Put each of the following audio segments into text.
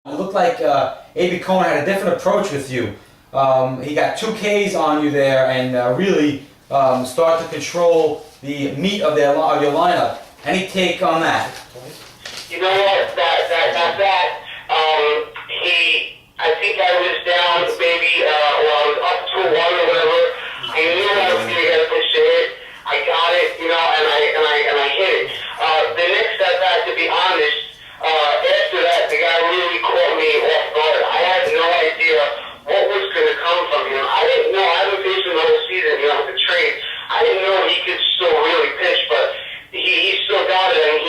It looked like A.B. Cohen had a different approach with you. He got 2 Ks on you there and really started to control the meat of your lineup. Any take on that? You know what? I think I was down maybe, up to 1 or whatever. I knew I was going to get a pitch to hit. I got it, and I hit it. The next at bat, to be honest, after that, the guy really caught me off guard. I had no idea what was going to come from him. I didn't know. I haven't faced him the whole season, with the trade. I didn't know he could still really pitch, but he still got it. And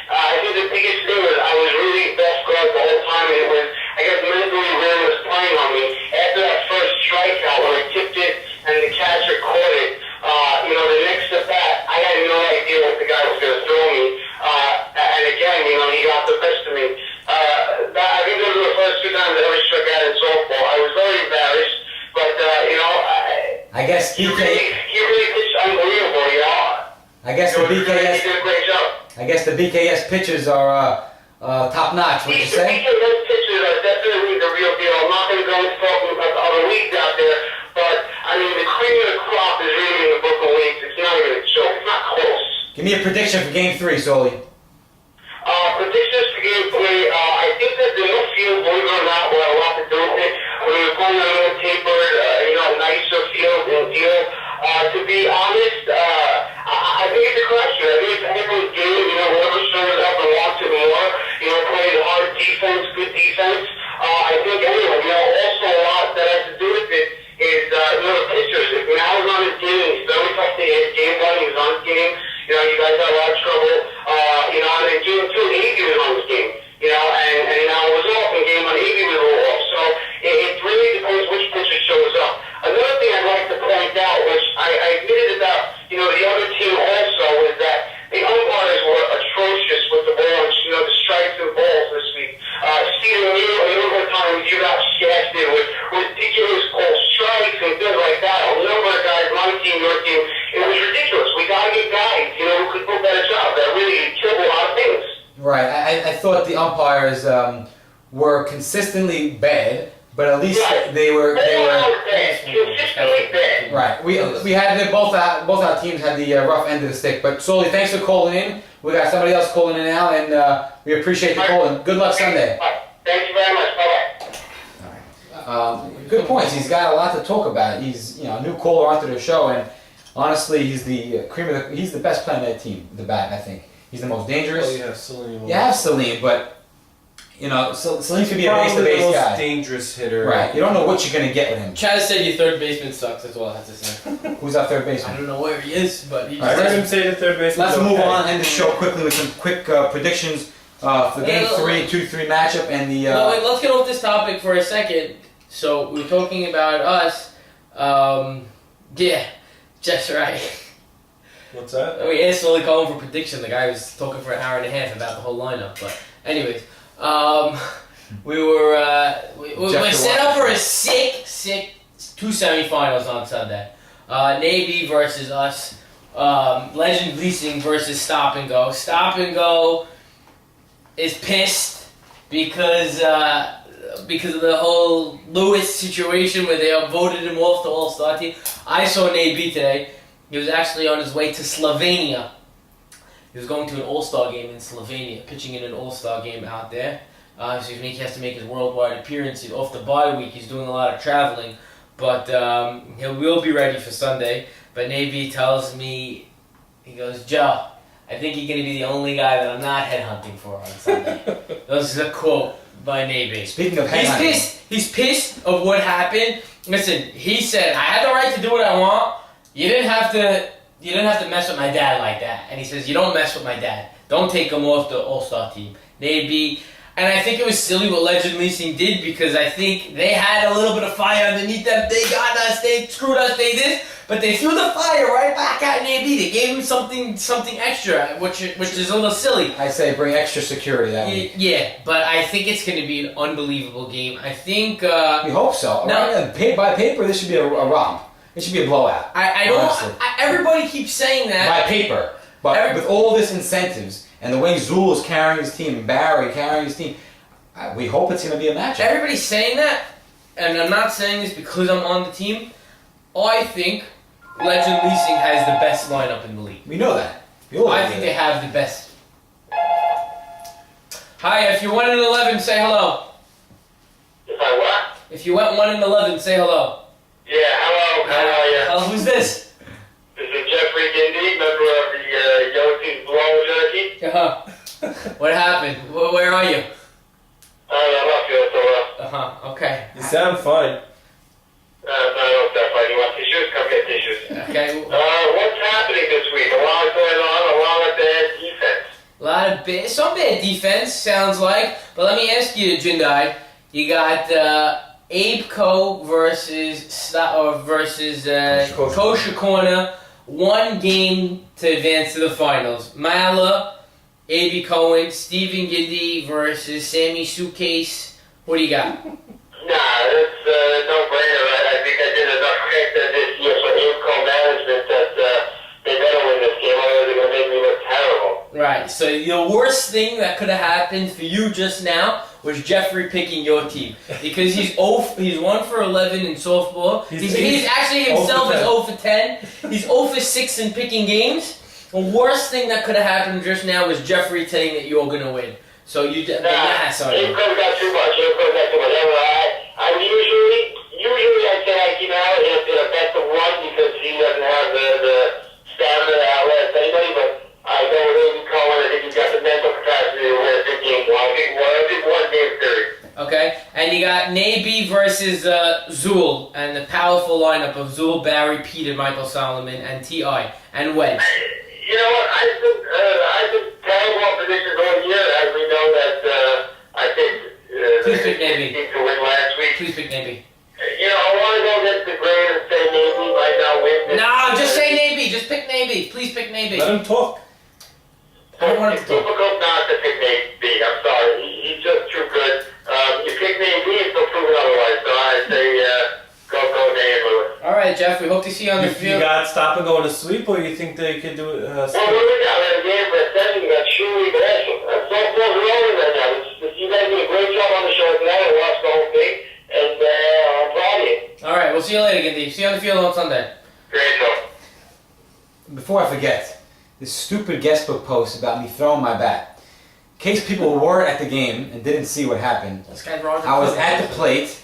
I think the biggest thing was I was really off guard the whole time. And it was, I guess, mentally really was playing on me. After that first strikeout, when I tipped it and the catcher caught it, the next at bat, I had no idea what the guy was going to throw me. And again, he got the best of me. I think those were the first 2 times I ever struck out in softball. I was very embarrassed, but I guess he really pitched unbelievable. I guess the BKS. He did a great job. I guess the BKS pitches are top notch. Would you say? The BKS pitches are definitely the real deal. I'm not going to go into talking about the other leagues out there, but the cream of the crop is really in the book of leagues. It's not even a joke. It's not close. Give me a prediction for Game 3, Soli. Predictions for Game 3. I think that the new field, believe it or not, will have a lot to do with it. We're going a little tapered, nicer field and deal. To be honest, I think it's a question. I think it's a different game. Whoever shows up and wants it more, plays hard defense, good defense. I think anyway, also a lot that has to do with it is, the pitchers. If Mal is on his game, he's very tough to hit. Game 1, he was on his game. You guys had a lot of trouble. And in Game 2, Avey was on his game. And now it was off in Game 1, Avey was a little off. So it really depends which pitcher shows up. Another thing I'd like to point out, which I admitted about, the other team also, was that the umpires were atrocious with the balls, the strikes and balls this week. Steven, a number of times you got shafted with ridiculous called strikes and things like that. A number of guys, my team, your team, it was ridiculous. We got to get guys, who could do a better job. That really killed a lot of things. Right. I thought the umpires were consistently bad, but at least they were consistently bad. Right. We had both our teams had the rough end of the stick. But Soli, thanks for calling in. We got somebody else calling in now, and we appreciate the call. And good luck Sunday. Thank you very much. Bye-bye. All right. Good points. He's got a lot to talk about. He's a new caller onto the show, and honestly, he's the cream of he's the best player on that team. The bat, I think. He's the most dangerous. Oh, you have Salim. You have Salim, but Salim could be a base-to-base guy. guy. Most dangerous hitter. Right. You don't know what you're gonna get with him. Chaz said your third baseman sucks. That's all I have to say. Who's our third baseman? I don't know where he is, but he I just heard him say the third baseman. Let's move on and end the show quickly with some quick predictions for Game 3, 2-3 matchup and the. No, wait, let's get off this topic for a second. So we're talking about us. Jeff's right. What's that? We asked Sully Cohen for prediction. The guy was talking for an hour and a half about the whole lineup. But anyways, we were set up for a sick 2 semifinals on Sunday. Navy versus us. Legend Leasing versus Stop and Go. Stop and Go is pissed because of the whole Lewis situation where they voted him off the All-Star team. I saw Navy today. He was actually on his way to Slovenia. He was going to an All-Star game in Slovenia, pitching in an All-Star game out there. So he has to make his worldwide appearance. He's off the bye week. He's doing a lot of traveling. But he will be ready for Sunday. But Navy tells me, he goes, Joe, I think you're going to be the only guy that I'm not headhunting for on Sunday. That was a quote by Navy. Speaking of headhunting. He's pissed of what happened. Listen, he said, I had the right to do what I want. You didn't have to mess with my dad like that. And he says, you don't mess with my dad. Don't take him off the All-Star team. And I think it was silly what Legend Leasing did because I think they had a little bit of fire underneath them. They got us, they screwed us, they did. But they threw the fire right back at Navy. They gave him something extra, which is a little silly. I say bring extra security that week. Yeah, but I think it's going to be an unbelievable game. I think... we hope so. By paper, this should be a romp. It should be a blowout. Everybody keeps saying that. By paper. But with all this incentives and the way Zool is carrying his team and Barry carrying his team, We hope it's going to be a matchup. Everybody's saying that, and I'm not saying this because I'm on the team. I think Legend Leasing has the best lineup in the league. We know that. We all I know think that. they have the best. Hi, if you went in 11, say hello. If I what? If you went 1 in 11, say hello. Yeah, hello, how are you? Hello, who's this? This is Jeffrey Gindy, member of the Yossi Blow Jerky. What happened? Where are you? I'm not feeling so well. Okay. You sound fine. No, I don't sound fine. You want tissues? Come get tissues. Okay. What's happening this week? A lot going on, a lot of bad defense. Some bad defense, sounds like. But let me ask you, Jindai. You got Abe Co. versus Kosher Corner. 1 game to advance to the finals. Mala, A.B. Cohen, Stephen Giddy versus Sammy Suitcase. What do you got? Nah, that's no-brainer. I think I did enough credit this year for Aimco management that they better win this game, otherwise they're going to make me look terrible. Right, so the worst thing that could have happened for you just now was Jeffrey picking your team. Because he's 1 for 11 in softball. He's actually himself is 0 for 10. He's 0 for 6 in picking games. The worst thing that could have happened just now was Jeffrey saying that you're going to win. So you did Aimco's got too much. I usually I say I keep out in a best of 1 because he doesn't have the stamina to outlast anybody, but I go with Aimco and I think he's got the mental capacity to win a big game. I think one game series. Okay, and you got Naby versus Zool, and the powerful lineup of Zool, Barry, Peter, Michael Solomon, and T.I. and Wedge. You know what? I've been terrible on predictions all year, as we know that I picked Please pick Navy. team to win last week. Please pick Naby. You know, I want to go against the grain and say Navy might not win this. No, just say Naby. Just pick Naby. Please pick Naby. Let him talk. I don't want It's to talk. difficult not to pick Navy. I'm sorry. He's just too good. You pick Navy, it's still proven otherwise. So I say go Navy, Lewis. All right, Jeff. We hope to see you on the You field. got stop and go to sleep, or you think they could do it? Well, what do we got? We got a game for a second. We got Chewy Gresham. That's all four rolling right now. You guys did a great job on the show tonight. I watched the whole thing, and I'm proud of you. All right, we'll see you later, Gandhi. See you on the field on Sunday. Great show. Before I forget, this stupid guest book post about me throwing my bat. In case people were at the game and didn't see what happened, This guy's Roger. I was at the plate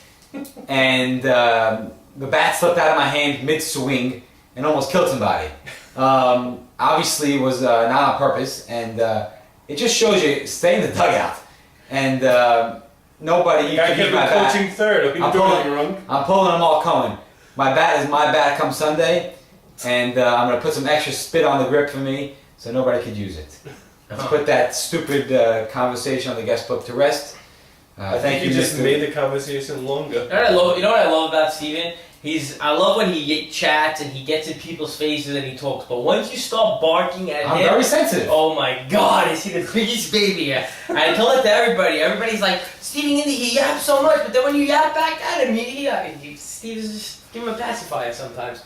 and the bat slipped out of my hand mid-swing and almost killed somebody. Obviously, it was not on purpose, and it just shows you stay in the dugout. And nobody, you Guy can could use be my bat. coaching third. I'll be I'm doing pulling, it wrong. I'm pulling them all Cohen. My bat is my bat come Sunday, and I'm going to put some extra spit on the grip for me so nobody could use it. Let's put that stupid conversation on the guest book to rest. I Thank think you, you just Mr. made the conversation longer. You know what I love about Steven? I love when he chats and he gets in people's faces and he talks. But once you start barking at I'm him, very sensitive. oh my God, is he the biggest baby? I tell it to everybody. Everybody's like, Steven Indy, he yaps so much, but then when you yap back at him, Steve's just give him a pacifier sometimes.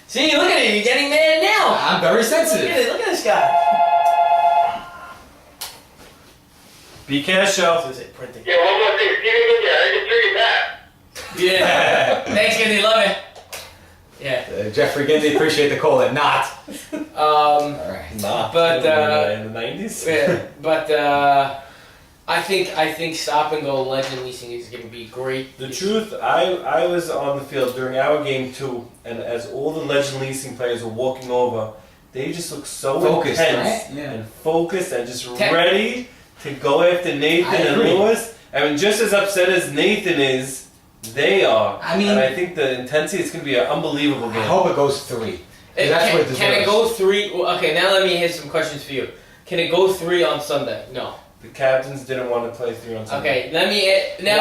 See, look at him, you're getting mad now. I'm very sensitive. Look at this guy. BKS show. Printing. Yeah, one more thing. Steven India, I just threw you back. Yeah. Thanks, Gandhi. Love it. Yeah. Jeffrey Gindy, appreciate the call. And not. All right. Nah. But, in the 90s. Yeah, but I think stop and go Legend Leasing is going to be great. The truth, I was on the field during our game too, and as all the Legend Leasing players were walking over, they just looked so Focused, intense right? Yeah. and focused and just Tech. ready to go after Nathan I and agree. Lewis. I mean, just as upset as Nathan is, they are. I mean- and I think the intensity is going to be an unbelievable I game. hope it goes 3. 'Cause that's what it deserves. Can it go 3? Well, okay, now let me hit some questions for you. Can it go 3 on Sunday? No. The captains didn't want to play 3 on Sunday. Okay, let me now.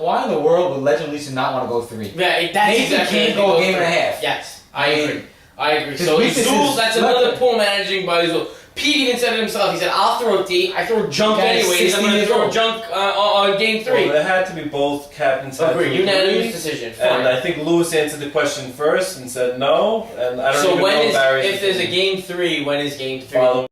Why in the world would Legend Leasing not want to go 3? Yeah, that's Nathan exactly can't what go a it game and a goes half. for. Yes, I I mean, agree. I agree. his So weakness Zool, is that's another weapon. poor managing by Zool. Pete even said it himself. He said, "I'll throw D. I throw junk The guy's anyways. I'm 16 going to years throw old. junk on game 3." Well, there had to be both captains. Had to Agree. agree. Unanimous decision. Fine. And I think Lewis answered the question first and said no. And I don't So even when know is Barry's if there's a game 3? When is game 3? Follow